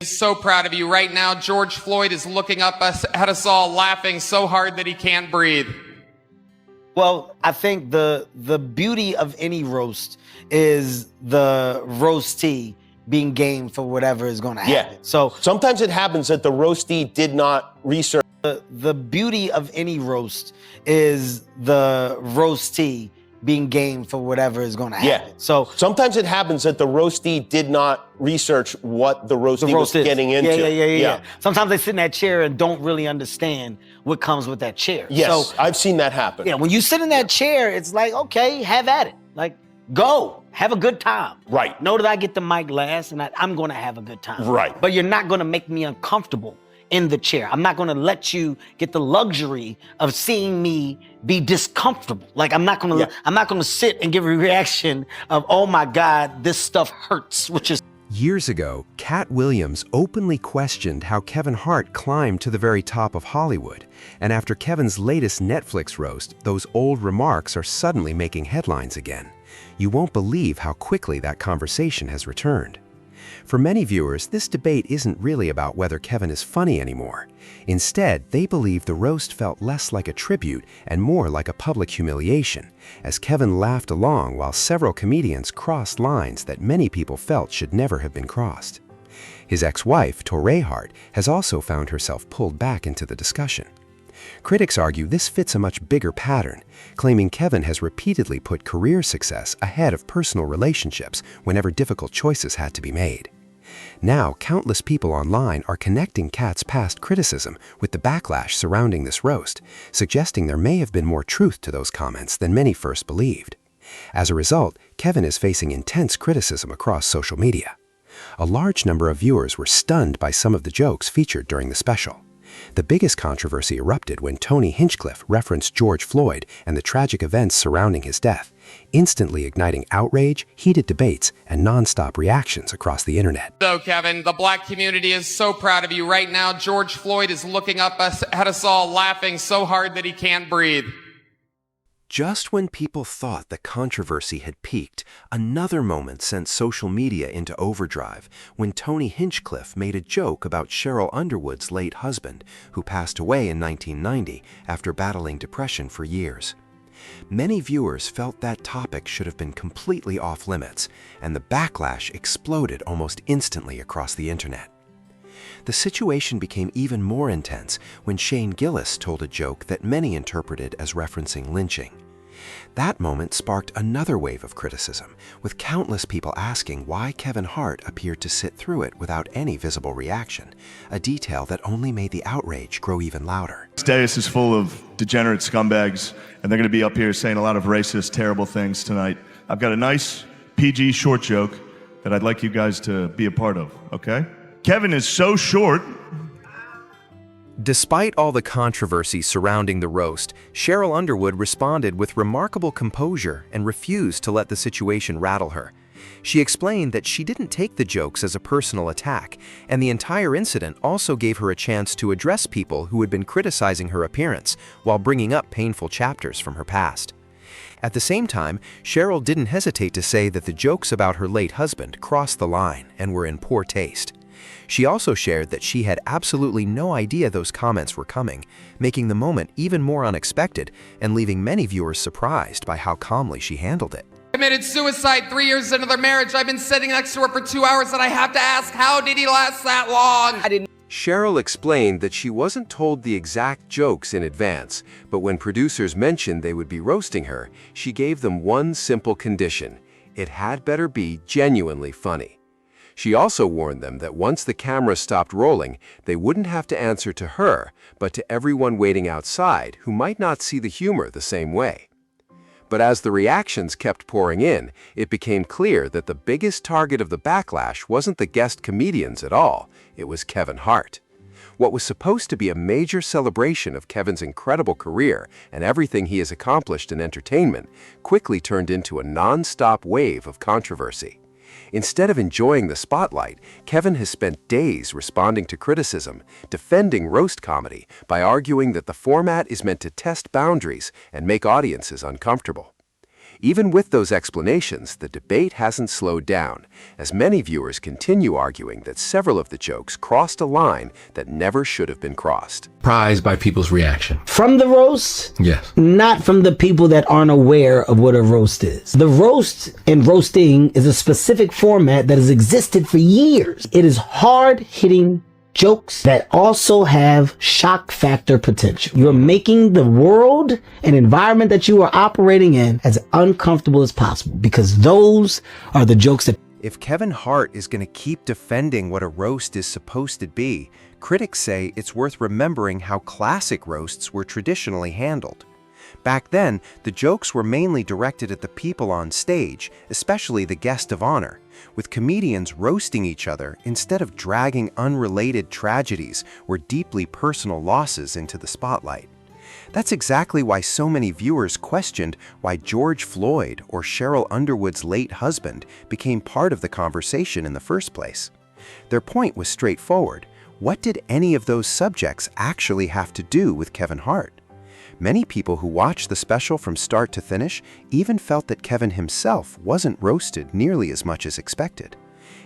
So proud of you. Right now, George Floyd is looking up at us all, laughing so hard that he can't breathe. Well, I think the beauty of any roast is the roastee being game for whatever is going to happen. Yeah. So sometimes it happens that the roastee did not research. The beauty of any roast is the roastee being game for whatever is going to happen. Yeah. So sometimes it happens that the roastee did not research what the roastee was getting into. Yeah. Sometimes they sit in that chair and don't really understand what comes with that chair. Yes, so, I've seen that happen. Yeah, when you sit in that chair, it's like, okay, have at it. Like, go. Have a good time. Right. Know that I get the mic last and I'm going to have a good time. Right. But you're not going to make me uncomfortable in the chair. I'm not going to let you get the luxury of seeing me be discomfortable. Like I'm not going to sit and give a reaction of, oh my God, this stuff hurts, which is. Years ago, Katt Williams openly questioned how Kevin Hart climbed to the very top of Hollywood. And after Kevin's latest Netflix roast, those old remarks are suddenly making headlines again. You won't believe how quickly that conversation has returned. For many viewers, this debate isn't really about whether Kevin is funny anymore. Instead, they believe the roast felt less like a tribute and more like a public humiliation, as Kevin laughed along while several comedians crossed lines that many people felt should never have been crossed. His ex-wife, Hart, has also found herself pulled back into the discussion. Critics argue this fits a much bigger pattern, claiming Kevin has repeatedly put career success ahead of personal relationships whenever difficult choices had to be made. Now, countless people online are connecting Katt's past criticism with the backlash surrounding this roast, suggesting there may have been more truth to those comments than many first believed. As a result, Kevin is facing intense criticism across social media. A large number of viewers were stunned by some of the jokes featured during the special. The biggest controversy erupted when Tony Hinchcliffe referenced George Floyd and the tragic events surrounding his death, instantly igniting outrage, heated debates, and non-stop reactions across the internet. So, Kevin, the black community is so proud of you. Right now, George Floyd is looking up at us all, laughing so hard that he can't breathe. Just when people thought the controversy had peaked, another moment sent social media into overdrive when Tony Hinchcliffe made a joke about Sheryl Underwood's late husband, who passed away in 1990 after battling depression for years. Many viewers felt that topic should have been completely off limits, and the backlash exploded almost instantly across the internet. The situation became even more intense when Shane Gillis told a joke that many interpreted as referencing lynching. That moment sparked another wave of criticism, with countless people asking why Kevin Hart appeared to sit through it without any visible reaction, a detail that only made the outrage grow even louder. This dais is full of degenerate scumbags, and they're going to be up here saying a lot of racist, terrible things tonight. I've got a nice PG short joke that I'd like you guys to be a part of, okay? Kevin is so short. Despite all the controversy surrounding the roast, Sheryl Underwood responded with remarkable composure and refused to let the situation rattle her. She explained that she didn't take the jokes as a personal attack, and the entire incident also gave her a chance to address people who had been criticizing her appearance while bringing up painful chapters from her past. At the same time, Sheryl didn't hesitate to say that the jokes about her late husband crossed the line and were in poor taste. She also shared that she had absolutely no idea those comments were coming, making the moment even more unexpected and leaving many viewers surprised by how calmly she handled it. Committed suicide 3 years into their marriage. I've been sitting next to her for 2 hours and I have to ask, how did he last that long? Sheryl explained that she wasn't told the exact jokes in advance, but when producers mentioned they would be roasting her, she gave them one simple condition: it had better be genuinely funny. She also warned them that once the camera stopped rolling, they wouldn't have to answer to her, but to everyone waiting outside who might not see the humor the same way. But as the reactions kept pouring in, it became clear that the biggest target of the backlash wasn't the guest comedians at all, it was Kevin Hart. What was supposed to be a major celebration of Kevin's incredible career and everything he has accomplished in entertainment quickly turned into a non-stop wave of controversy. Instead of enjoying the spotlight, Kevin has spent days responding to criticism, defending roast comedy by arguing that the format is meant to test boundaries and make audiences uncomfortable. Even with those explanations, the debate hasn't slowed down, as many viewers continue arguing that several of the jokes crossed a line that never should have been crossed. Surprised by people's reaction. From the roast? Yes. Not from the people that aren't aware of what a roast is. The roast and roasting is a specific format that has existed for years. It is hard-hitting jokes that also have shock factor potential. You're making the world and environment that you are operating in as uncomfortable as possible, because those are the jokes that... If Kevin Hart is going to keep defending what a roast is supposed to be, critics say it's worth remembering how classic roasts were traditionally handled. Back then, the jokes were mainly directed at the people on stage, especially the guest of honor, with comedians roasting each other instead of dragging unrelated tragedies or deeply personal losses into the spotlight. That's exactly why so many viewers questioned why George Floyd or Cheryl Underwood's late husband became part of the conversation in the first place. Their point was straightforward. What did any of those subjects actually have to do with Kevin Hart? Many people who watched the special from start to finish even felt that Kevin himself wasn't roasted nearly as much as expected.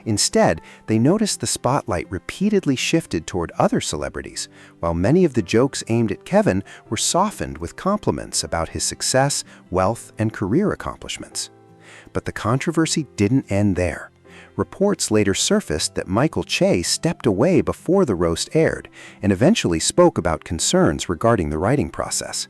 Instead, they noticed the spotlight repeatedly shifted toward other celebrities, while many of the jokes aimed at Kevin were softened with compliments about his success, wealth, and career accomplishments. But the controversy didn't end there. Reports later surfaced that Michael Che stepped away before the roast aired and eventually spoke about concerns regarding the writing process.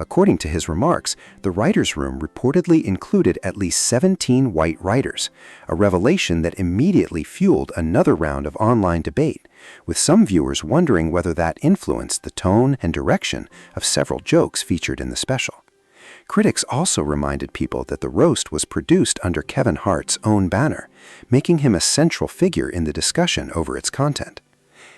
According to his remarks, the writers' room reportedly included at least 17 white writers, a revelation that immediately fueled another round of online debate, with some viewers wondering whether that influenced the tone and direction of several jokes featured in the special. Critics also reminded people that the roast was produced under Kevin Hart's own banner, making him a central figure in the discussion over its content.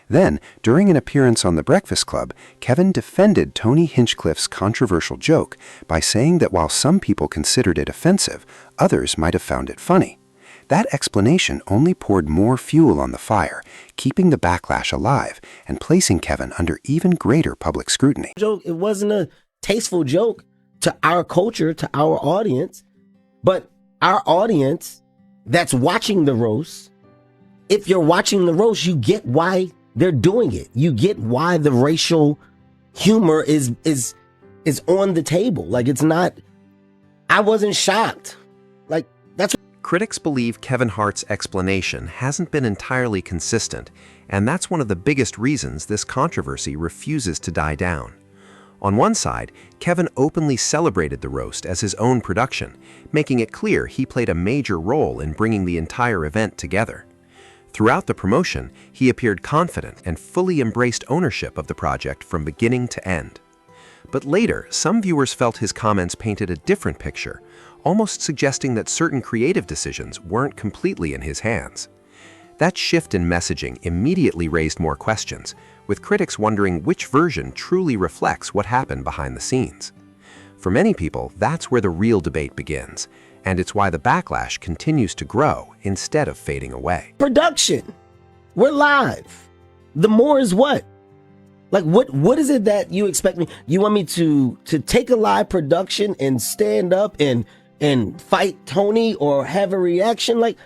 Then, during an appearance on The Breakfast Club, Kevin defended Tony Hinchcliffe's controversial joke by saying that while some people considered it offensive, others might have found it funny. That explanation only poured more fuel on the fire, keeping the backlash alive and placing Kevin under even greater public scrutiny. It wasn't a tasteful joke to our culture, to our audience, but our audience that's watching the roast, if you're watching the roast, you get why they're doing it. You get why the racial humor is on the table. Like, it's not, I wasn't shocked. Like, that's... Critics believe Kevin Hart's explanation hasn't been entirely consistent, and that's one of the biggest reasons this controversy refuses to die down. On one side, Kevin openly celebrated the roast as his own production, making it clear he played a major role in bringing the entire event together. Throughout the promotion, he appeared confident and fully embraced ownership of the project from beginning to end. But later, some viewers felt his comments painted a different picture, almost suggesting that certain creative decisions weren't completely in his hands. That shift in messaging immediately raised more questions, with critics wondering which version truly reflects what happened behind the scenes. For many people, that's where the real debate begins, and it's why the backlash continues to grow instead of fading away. Production. We're live. The more is what? Like, what is it that you expect me? You want me to take a live production and stand up and fight Tony or have a reaction? Like,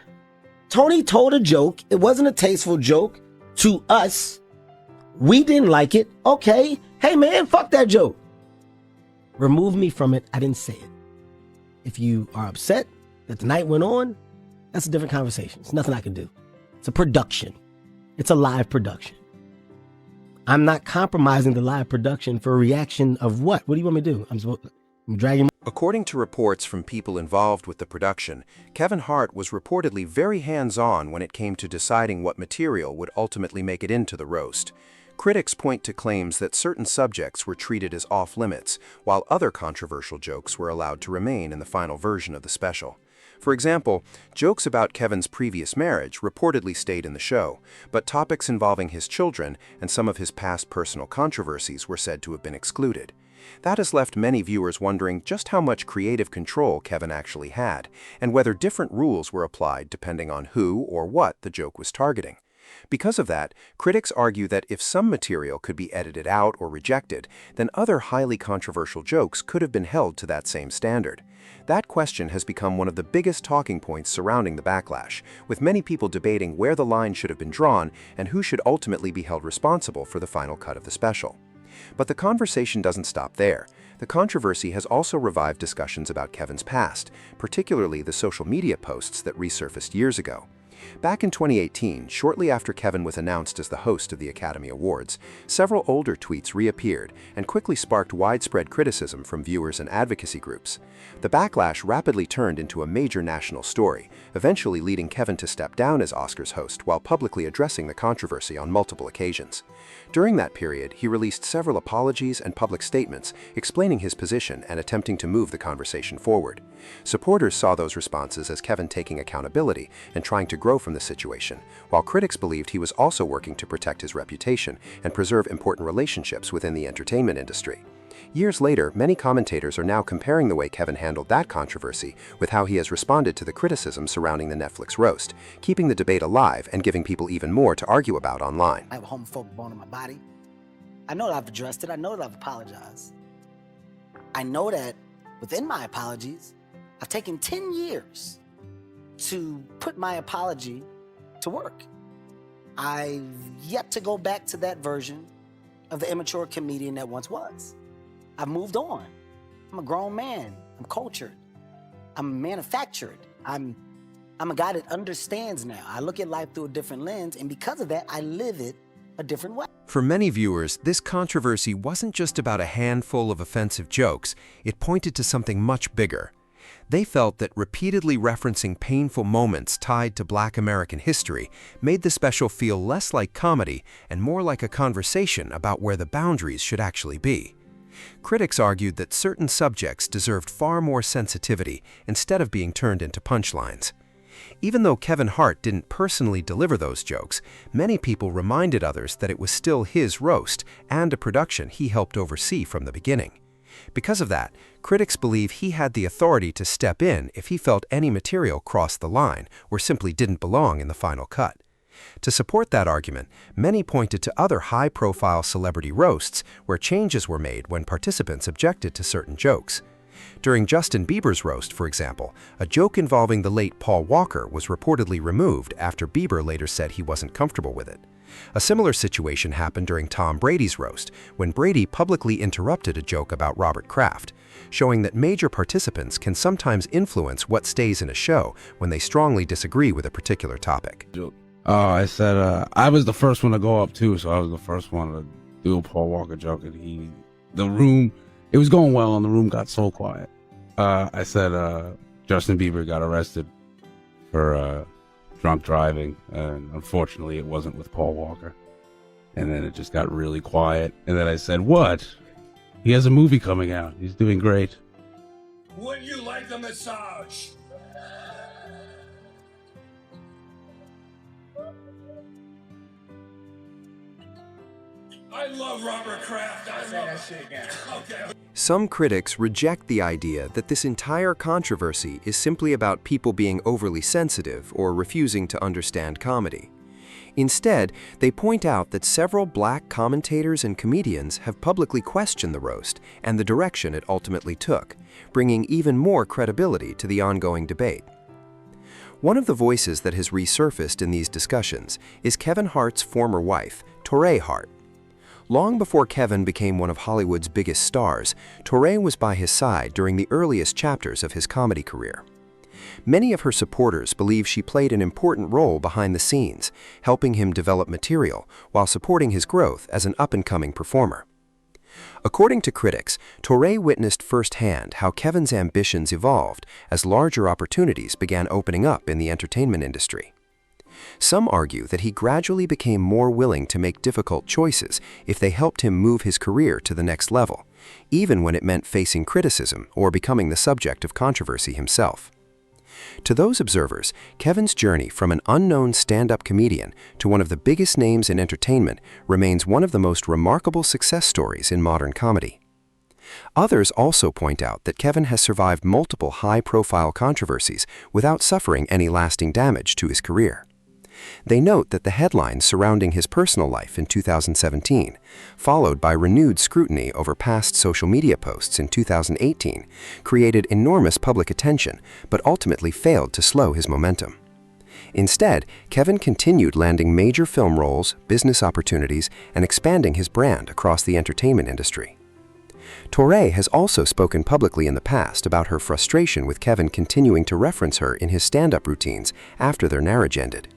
Tony told a joke. It wasn't a tasteful joke to us. We didn't like it. Okay. Hey, man, fuck that joke. Remove me from it. I didn't say it. If you are upset that the night went on, that's a different conversation. It's nothing I can do. It's a production. It's a live production. I'm not compromising the live production for a reaction of what? What do you want me to do? I'm dragging. According to reports from people involved with the production, Kevin Hart was reportedly very hands-on when it came to deciding what material would ultimately make it into the roast. Critics point to claims that certain subjects were treated as off-limits, while other controversial jokes were allowed to remain in the final version of the special. For example, jokes about Kevin's previous marriage reportedly stayed in the show, but topics involving his children and some of his past personal controversies were said to have been excluded. That has left many viewers wondering just how much creative control Kevin actually had, and whether different rules were applied depending on who or what the joke was targeting. Because of that, critics argue that if some material could be edited out or rejected, then other highly controversial jokes could have been held to that same standard. That question has become one of the biggest talking points surrounding the backlash, with many people debating where the line should have been drawn and who should ultimately be held responsible for the final cut of the special. But the conversation doesn't stop there. The controversy has also revived discussions about Kevin's past, particularly the social media posts that resurfaced years ago. Back in 2018, shortly after Kevin was announced as the host of the Academy Awards, several older tweets reappeared and quickly sparked widespread criticism from viewers and advocacy groups. The backlash rapidly turned into a major national story, eventually leading Kevin to step down as Oscars host while publicly addressing the controversy on multiple occasions. During that period, he released several apologies and public statements explaining his position and attempting to move the conversation forward. Supporters saw those responses as Kevin taking accountability and trying to grow from the situation, while critics believed he was also working to protect his reputation and preserve important relationships within the entertainment industry. Years later, many commentators are now comparing the way Kevin handled that controversy with how he has responded to the criticism surrounding the Netflix roast, keeping the debate alive and giving people even more to argue about online. I have a homophobic bone in my body. I know that I've addressed it. I know that I've apologized. I know that within my apologies, I've taken 10 years to put my apology to work. I've yet to go back to that version of the immature comedian that once was. I've moved on. I'm a grown man. I'm cultured. I'm manufactured. I'm a guy that understands now. I look at life through a different lens, and because of that, I live it a different way. For many viewers, this controversy wasn't just about a handful of offensive jokes. It pointed to something much bigger. They felt that repeatedly referencing painful moments tied to Black American history made the special feel less like comedy and more like a conversation about where the boundaries should actually be. Critics argued that certain subjects deserved far more sensitivity instead of being turned into punchlines. Even though Kevin Hart didn't personally deliver those jokes, many people reminded others that it was still his roast and a production he helped oversee from the beginning. Because of that, critics believe he had the authority to step in if he felt any material crossed the line or simply didn't belong in the final cut. To support that argument, many pointed to other high-profile celebrity roasts where changes were made when participants objected to certain jokes. During Justin Bieber's roast, for example, a joke involving the late Paul Walker was reportedly removed after Bieber later said he wasn't comfortable with it. A similar situation happened during Tom Brady's roast, when Brady publicly interrupted a joke about Robert Kraft, showing that major participants can sometimes influence what stays in a show when they strongly disagree with a particular topic. I said, I was the first one to go up too, so I was the first one to do a Paul Walker joke, and it was going well, and the room got so quiet. I said, Justin Bieber got arrested for drunk driving, and unfortunately it wasn't with Paul Walker. And then it just got really quiet, and then I said, what? He has a movie coming out. He's doing great. Would you like a massage? I love Robert Kraft. I say that shit again. Okay. Some critics reject the idea that this entire controversy is simply about people being overly sensitive or refusing to understand comedy. Instead, they point out that several Black commentators and comedians have publicly questioned the roast and the direction it ultimately took, bringing even more credibility to the ongoing debate. One of the voices that has resurfaced in these discussions is Kevin Hart's former wife, Torrei Hart. Long before Kevin became one of Hollywood's biggest stars, Torrei was by his side during the earliest chapters of his comedy career. Many of her supporters believe she played an important role behind the scenes, helping him develop material while supporting his growth as an up-and-coming performer. According to critics, Torrei witnessed firsthand how Kevin's ambitions evolved as larger opportunities began opening up in the entertainment industry. Some argue that he gradually became more willing to make difficult choices if they helped him move his career to the next level, even when it meant facing criticism or becoming the subject of controversy himself. To those observers, Kevin's journey from an unknown stand-up comedian to one of the biggest names in entertainment remains one of the most remarkable success stories in modern comedy. Others also point out that Kevin has survived multiple high-profile controversies without suffering any lasting damage to his career. They note that the headlines surrounding his personal life in 2017, followed by renewed scrutiny over past social media posts in 2018, created enormous public attention but ultimately failed to slow his momentum. Instead, Kevin continued landing major film roles, business opportunities, and expanding his brand across the entertainment industry. Torre has also spoken publicly in the past about her frustration with Kevin continuing to reference her in his stand-up routines after their marriage ended.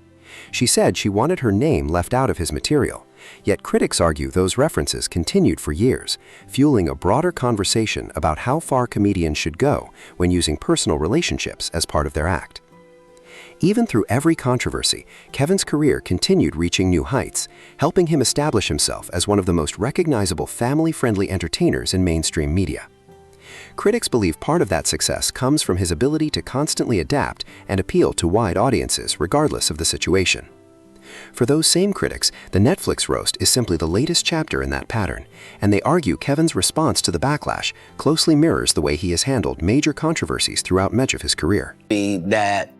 She said she wanted her name left out of his material, yet critics argue those references continued for years, fueling a broader conversation about how far comedians should go when using personal relationships as part of their act. Even through every controversy, Kevin's career continued reaching new heights, helping him establish himself as one of the most recognizable family-friendly entertainers in mainstream media. Critics believe part of that success comes from his ability to constantly adapt and appeal to wide audiences regardless of the situation. For those same critics, the Netflix roast is simply the latest chapter in that pattern, and they argue Kevin's response to the backlash closely mirrors the way he has handled major controversies throughout much of his career. That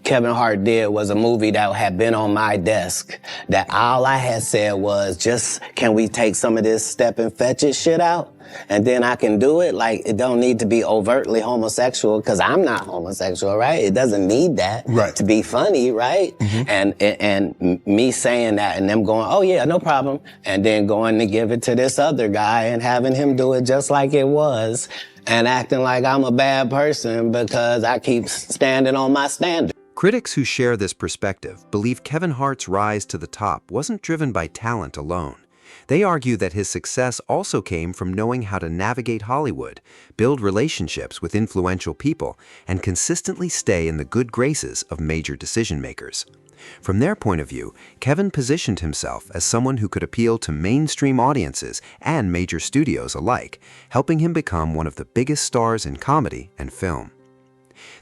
Kevin Hart did was a movie that had been on my desk, that all I had said was, just, can we take some of this step and fetch it shit out? And then I can do it. Like, it don't need to be overtly homosexual, because I'm not homosexual, right? It doesn't need that to be funny, right? And me saying that and them going, oh yeah, no problem. And then going to give it to this other guy and having him do it just like it was and acting like I'm a bad person because I keep standing on my standard. Critics who share this perspective believe Kevin Hart's rise to the top wasn't driven by talent alone. They argue that his success also came from knowing how to navigate Hollywood, build relationships with influential people, and consistently stay in the good graces of major decision-makers. From their point of view, Kevin positioned himself as someone who could appeal to mainstream audiences and major studios alike, helping him become one of the biggest stars in comedy and film.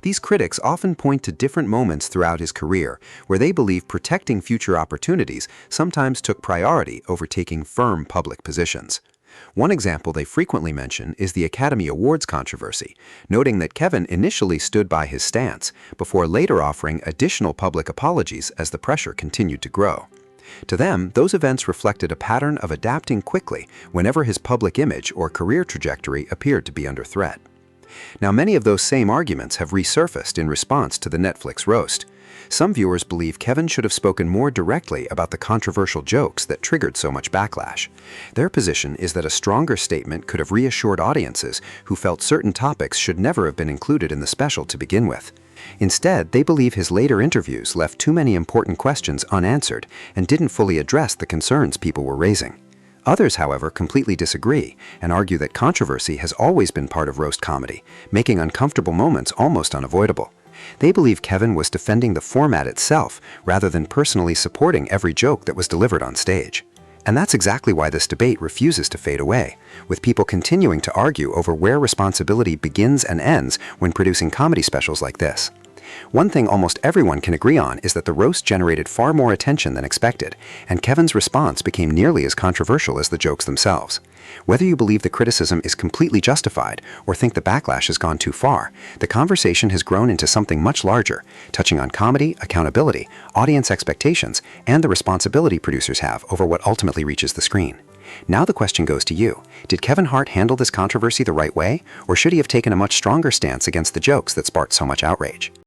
These critics often point to different moments throughout his career where they believe protecting future opportunities sometimes took priority over taking firm public positions. One example they frequently mention is the Academy Awards controversy, noting that Kevin initially stood by his stance before later offering additional public apologies as the pressure continued to grow. To them, those events reflected a pattern of adapting quickly whenever his public image or career trajectory appeared to be under threat. Now, many of those same arguments have resurfaced in response to the Netflix roast. Some viewers believe Kevin should have spoken more directly about the controversial jokes that triggered so much backlash. Their position is that a stronger statement could have reassured audiences who felt certain topics should never have been included in the special to begin with. Instead, they believe his later interviews left too many important questions unanswered and didn't fully address the concerns people were raising. Others, however, completely disagree and argue that controversy has always been part of roast comedy, making uncomfortable moments almost unavoidable. They believe Kevin was defending the format itself rather than personally supporting every joke that was delivered on stage. And that's exactly why this debate refuses to fade away, with people continuing to argue over where responsibility begins and ends when producing comedy specials like this. One thing almost everyone can agree on is that the roast generated far more attention than expected, and Kevin's response became nearly as controversial as the jokes themselves. Whether you believe the criticism is completely justified or think the backlash has gone too far, the conversation has grown into something much larger, touching on comedy, accountability, audience expectations, and the responsibility producers have over what ultimately reaches the screen. Now the question goes to you. Did Kevin Hart handle this controversy the right way, or should he have taken a much stronger stance against the jokes that sparked so much outrage?